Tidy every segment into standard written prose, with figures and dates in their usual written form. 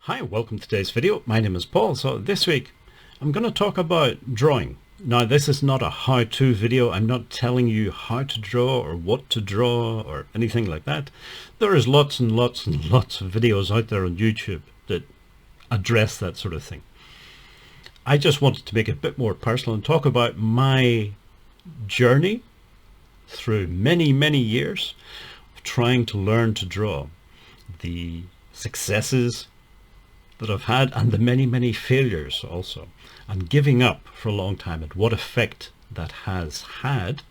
Hi, welcome to today's video. My name is Paul. So this week I'm going to talk about drawing. Now this is not a how-to video. I'm not telling you how to draw or what to draw or anything like that. There is lots and lots and lots of videos out there on YouTube that address that sort of thing. I just wanted to make it a bit more personal and talk about my journey through many years of trying to learn to draw, the successes that I've had and the many failures also, and giving up for a long time, and what effect that has had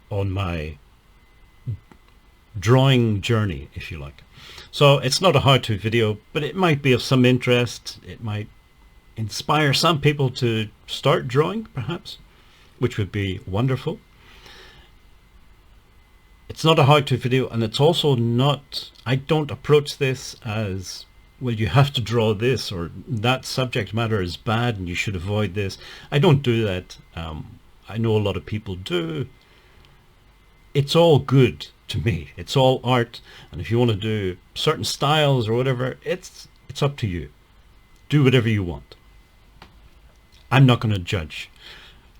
on my drawing journey, if you like. So it's not a how-to video, but it might be of some interest. It might inspire some people to start drawing, perhaps, which would be wonderful. It's not a how-to video, and it's also not, I don't approach this as, well, you have to draw this, or that subject matter is bad and you should avoid this. I don't do that. I know a lot of people do. It's all good to me. It's all art, and if you want to do certain styles or whatever, it's up to you. Do whatever you want. I'm not going to judge.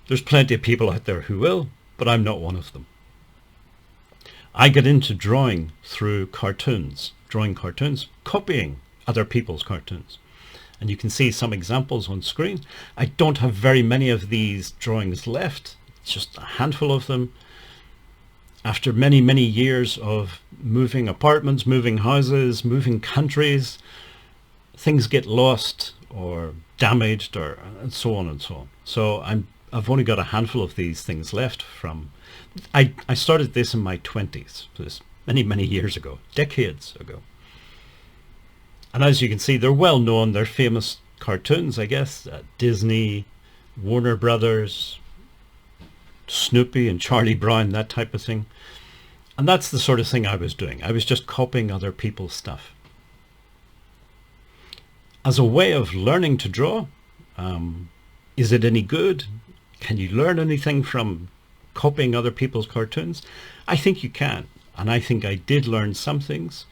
There's plenty of people out there who will, but I'm not one of them. I get into drawing through cartoons, drawing cartoons, copying other people's cartoons, and you can see some examples on screen. I don't have very many of these drawings left. It's just a handful of them. After many years of moving apartments, moving houses, moving countries, things get lost or damaged, or and so on and so on. So I've only got a handful of these things left from, I started this in my 20s, so this many years ago, decades ago. And as you can see, they're well known, they're famous cartoons, I guess. Disney, Warner Brothers, Snoopy and Charlie Brown, that type of thing. And that's the sort of thing I was doing. I was just copying other people's stuff. As a way of learning to draw, is it any good? Can you learn anything from copying other people's cartoons? I think you can. And I think I did learn some things.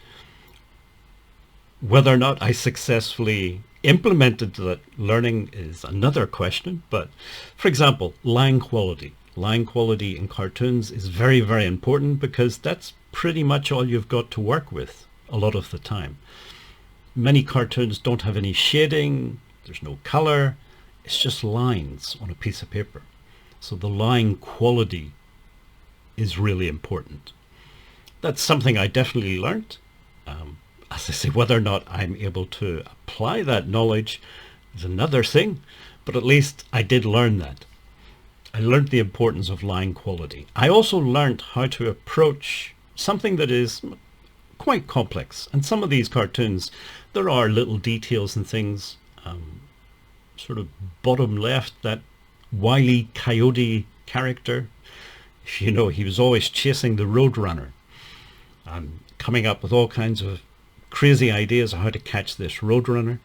Whether or not I successfully implemented that learning is another question. But for example, line quality. Line quality in cartoons is very important, because that's pretty much all you've got to work with a lot of the time. Many cartoons don't have any shading, there's no color, it's just lines on a piece of paper. So the line quality is really important. That's something I definitely learned. As I say, whether or not I'm able to apply that knowledge is another thing, but at least I did learn that. I learned the importance of line quality. I also learned how to approach something that is quite complex. And some of these cartoons, there are little details and things, sort of bottom left, that Wile E. Coyote character, you know, he was always chasing the Roadrunner and coming up with all kinds of crazy ideas of how to catch this Roadrunner.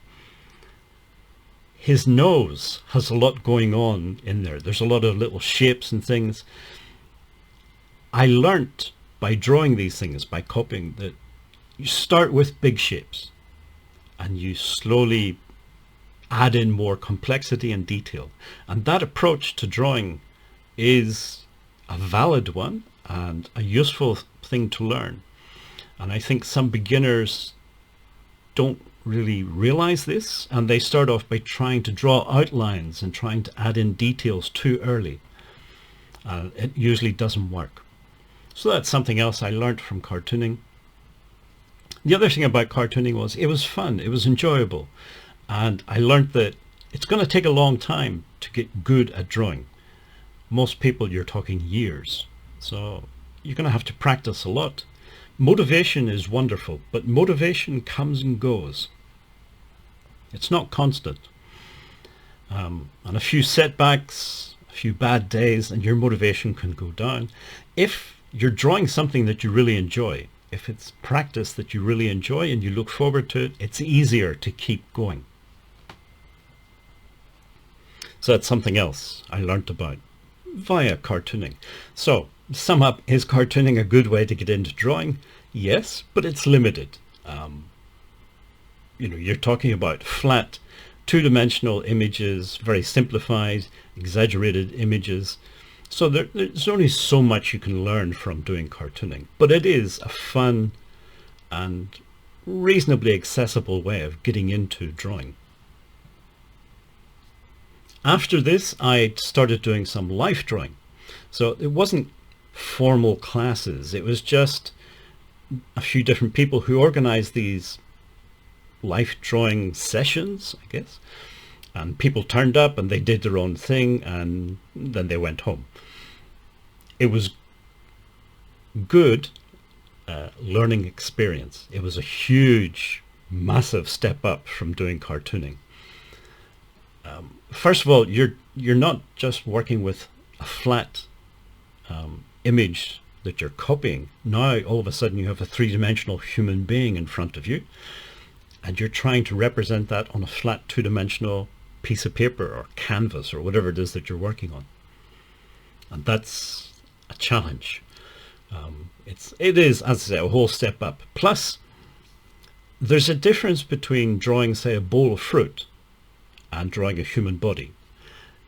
His nose has a lot going on in there. There's a lot of little shapes and things. I learnt by drawing these things, by copying, that you start with big shapes and you slowly add in more complexity and detail. And that approach to drawing is a valid one and a useful thing to learn. And I think some beginners don't really realize this, and they start off by trying to draw outlines and trying to add in details too early. It usually doesn't work. So that's something else I learned from cartooning. The other thing about cartooning was it was fun, it was enjoyable, and I learned that it's going to take a long time to get good at drawing. Most people, you're talking years, so you're going to have to practice a lot. Motivation is wonderful, but motivation comes and goes. It's not constant. And a few setbacks, a few bad days, and your motivation can go down. If you're drawing something that you really enjoy, if it's practice that you really enjoy and you look forward to it, it's easier to keep going. So that's something else I learned about via cartooning. So, sum up, is cartooning a good way to get into drawing? Yes, but it's limited. you're talking about flat, two-dimensional images, very simplified, exaggerated images. So there's only so much you can learn from doing cartooning, but it is a fun and reasonably accessible way of getting into drawing. After this, I started doing some life drawing. So it wasn't formal classes. It was just a few different people who organized these life drawing sessions, I guess. And people turned up and they did their own thing and then they went home. It was good learning experience. It was a huge, massive step up from doing cartooning. First of all, you're not just working with a flat image that you're copying. Now all of a sudden you have a three-dimensional human being in front of you, and you're trying to represent that on a flat two-dimensional piece of paper or canvas or whatever it is that you're working on. And that's a challenge. It is, as I say, a whole step up. Plus, there's a difference between drawing, say, a bowl of fruit and drawing a human body.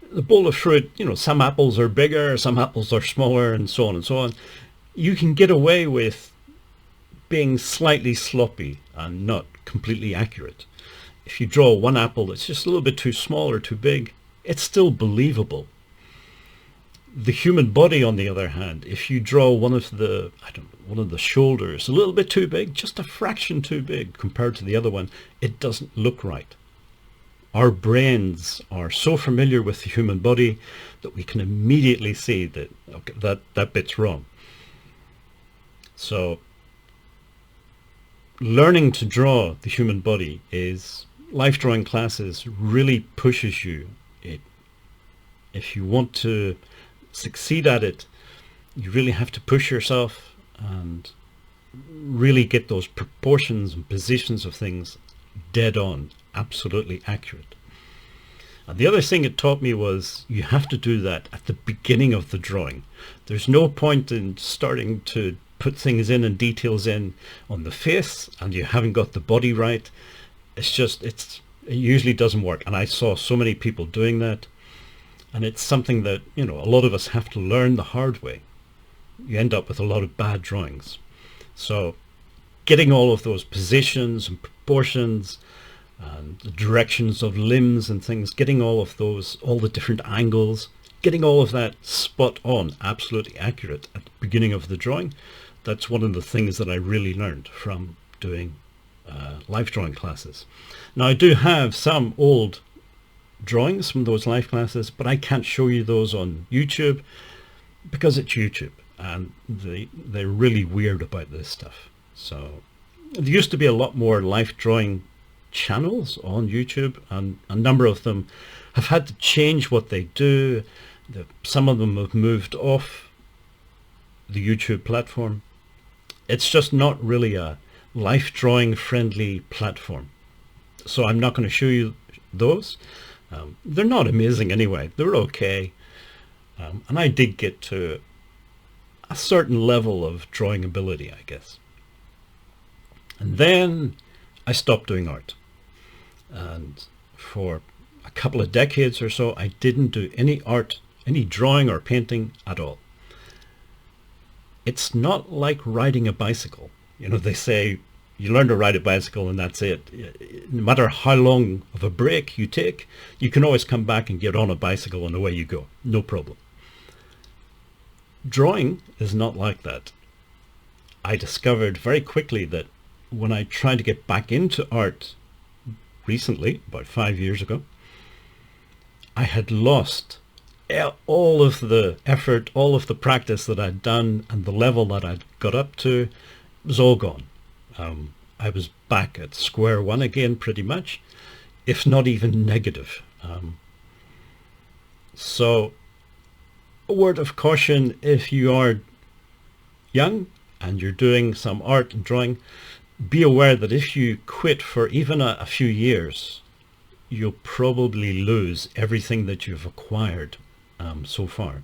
The bowl of fruit, some apples are bigger, some apples are smaller, and so on and so on. You can get away with being slightly sloppy and not completely accurate. If you draw one apple that's just a little bit too small or too big, it's still believable. The human body, on the other hand, if you draw one of the shoulders a little bit too big, just a fraction too big compared to the other one, it doesn't look right. Our brains are so familiar with the human body that we can immediately see that, okay, that bit's wrong. So learning to draw the human body is, life drawing classes really pushes you. If you want to succeed at it, you really have to push yourself and really get those proportions and positions of things dead on, absolutely accurate. And the other thing it taught me was you have to do that at the beginning of the drawing. There's no point in starting to put things in and details in on the face and you haven't got the body right. It usually doesn't work. And I saw so many people doing that. And it's something that, a lot of us have to learn the hard way. You end up with a lot of bad drawings. So getting all of those positions and proportions and the directions of limbs and things, getting all of those, all the different angles, getting all of that spot on, absolutely accurate at the beginning of the drawing, that's one of the things that I really learned from doing life drawing classes. Now I do have some old drawings from those life classes, but I can't show you those on YouTube because it's YouTube and they're really weird about this stuff. So there used to be a lot more life drawing channels on YouTube, and a number of them have had to change what they do. Some of them have moved off the YouTube platform. It's just not really a life drawing friendly platform. So I'm not going to show you those. They're not amazing anyway. They're okay. And I did get to a certain level of drawing ability, I guess. And then I stopped doing art. And for a couple of decades or so, I didn't do any art, any drawing or painting at all. It's not like riding a bicycle. They say you learn to ride a bicycle and that's it. No matter how long of a break you take, you can always come back and get on a bicycle and away you go. No problem. Drawing is not like that. I discovered very quickly that when I tried to get back into art recently, about 5 years ago, I had lost all of the effort, all of the practice that I'd done and the level that I'd got up to. It was all gone. I was back at square one again, pretty much, if not even negative. So a word of caution, if you are young and you're doing some art and drawing, be aware that if you quit for even a few years, you'll probably lose everything that you've acquired so far.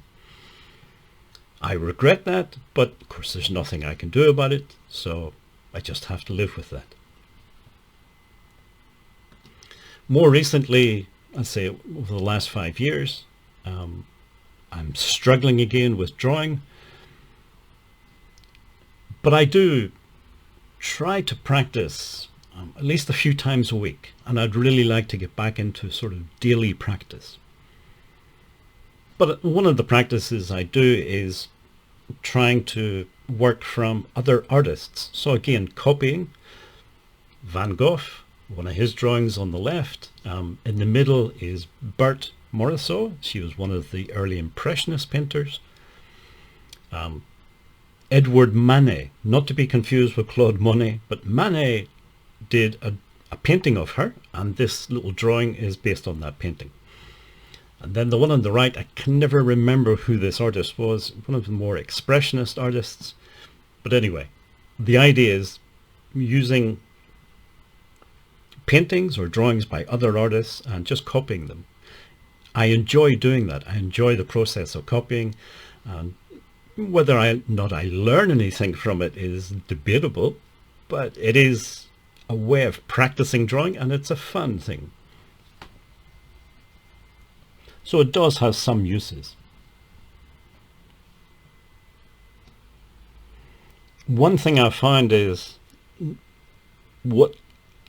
I regret that, but of course there's nothing I can do about it, so I just have to live with that. More recently, I'd say over the last 5 years, I'm struggling again with drawing, but I do try to practice at least a few times a week, and I'd really like to get back into sort of daily practice. But one of the practices I do is trying to work from other artists. So again, copying Van Gogh, one of his drawings on the left. In the middle is Berthe Morisot. She was one of the early Impressionist painters. Edward Manet, not to be confused with Claude Monet, but Manet did a painting of her, and this little drawing is based on that painting. And then the one on the right, I can never remember who this artist was, one of the more expressionist artists. But anyway, the idea is using paintings or drawings by other artists and just copying them. I enjoy doing that. I enjoy the process of copying. And whether I learn anything from it is debatable, but it is a way of practicing drawing, and it's a fun thing. So it does have some uses. One thing I find is what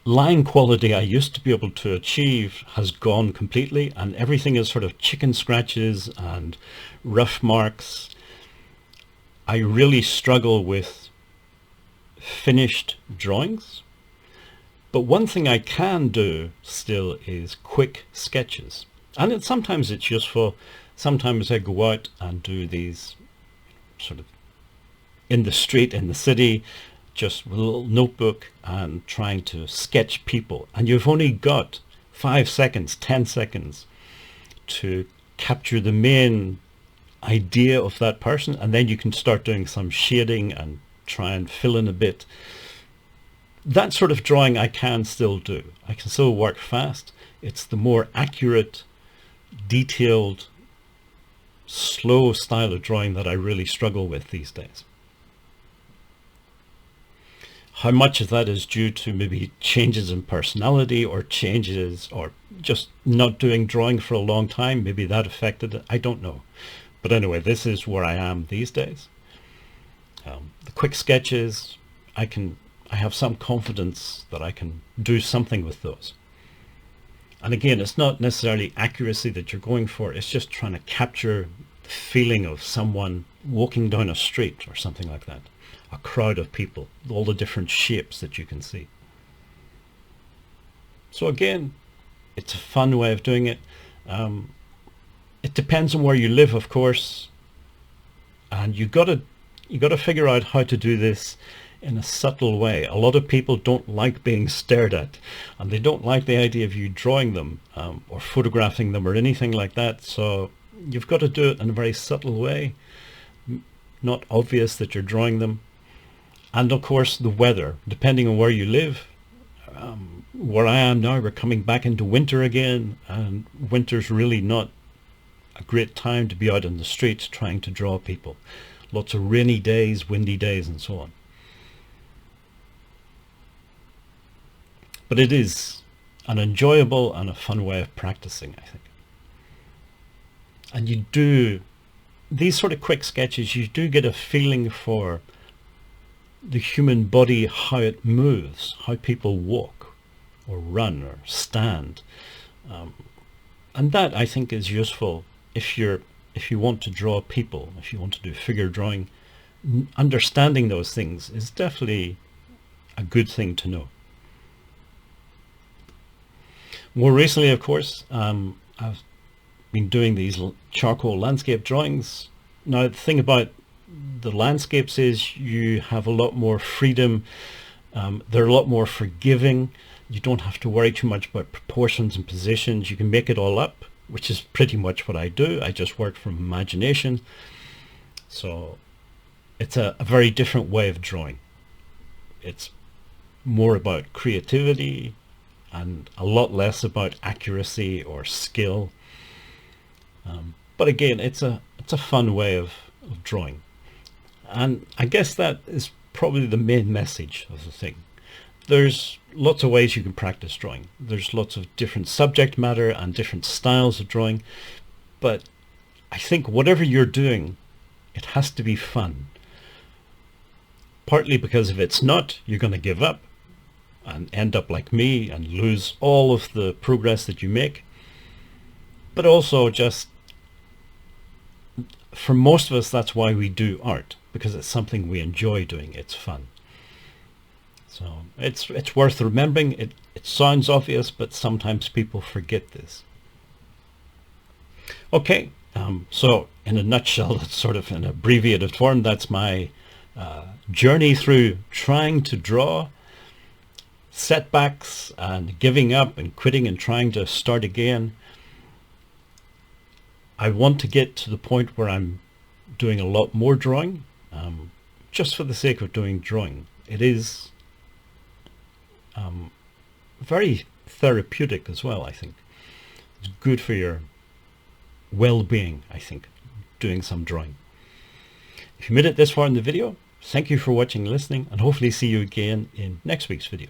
line quality I used to be able to achieve has gone completely, and everything is sort of chicken scratches and rough marks. I really struggle with finished drawings. But one thing I can do still is quick sketches. And sometimes it's useful. Sometimes I go out and do these sort of in the street, in the city, just with a little notebook and trying to sketch people. And you've only got 5 seconds, 10 seconds to capture the main idea of that person. And then you can start doing some shading and try and fill in a bit. That sort of drawing I can still do. I can still work fast. It's the more accurate, detailed, slow style of drawing that I really struggle with these days. How much of that is due to maybe changes in personality or changes or just not doing drawing for a long time, maybe that affected it, I don't know. But anyway, this is where I am these days. The quick sketches, I have some confidence that I can do something with those. And again, it's not necessarily accuracy that you're going for, it's just trying to capture the feeling of someone walking down a street or something like that. A crowd of people, all the different shapes that you can see. So again, it's a fun way of doing it. It depends on where you live, of course, and you got to figure out how to do this in a subtle way. A lot of people don't like being stared at, and they don't like the idea of you drawing them or photographing them or anything like that. So you've got to do it in a very subtle way, not obvious that you're drawing them. And of course the weather, depending on where you live. Where I am now, we're coming back into winter again, and winter's really not a great time to be out in the streets trying to draw people. Lots of rainy days, windy days, and so on. But it is an enjoyable and a fun way of practicing, I think. And you do, these sort of quick sketches, you do get a feeling for the human body, how it moves, how people walk or run or stand. And that, I think, is useful if you want to draw people, if you want to do figure drawing. Understanding those things is definitely a good thing to know. More recently, of course, I've been doing these charcoal landscape drawings. Now, the thing about the landscapes is you have a lot more freedom. They're a lot more forgiving. You don't have to worry too much about proportions and positions. You can make it all up, which is pretty much what I do. I just work from imagination. So it's a very different way of drawing. It's more about creativity and a lot less about accuracy or skill. But again, it's a fun way of drawing. And I guess that is probably the main message of the thing. there's lots of ways you can practice drawing. There's lots of different subject matter and different styles of drawing, but I think whatever you're doing, it has to be fun. Partly because if it's not, you're going to give up and end up like me and lose all of the progress that you make. But also, just for most of us, that's why we do art, because it's something we enjoy doing. It's fun. So it's worth remembering. It sounds obvious, but sometimes people forget this. Okay, so in a nutshell, that's sort of an abbreviated form. That's my journey through trying to draw, setbacks and giving up and quitting and trying to start again. I want to get to the point where I'm doing a lot more drawing, just for the sake of doing drawing. It is very therapeutic as well, I think. It's good for your well-being, I think, doing some drawing. If you made it this far in the video, thank you for watching and listening, and hopefully see you again in next week's video.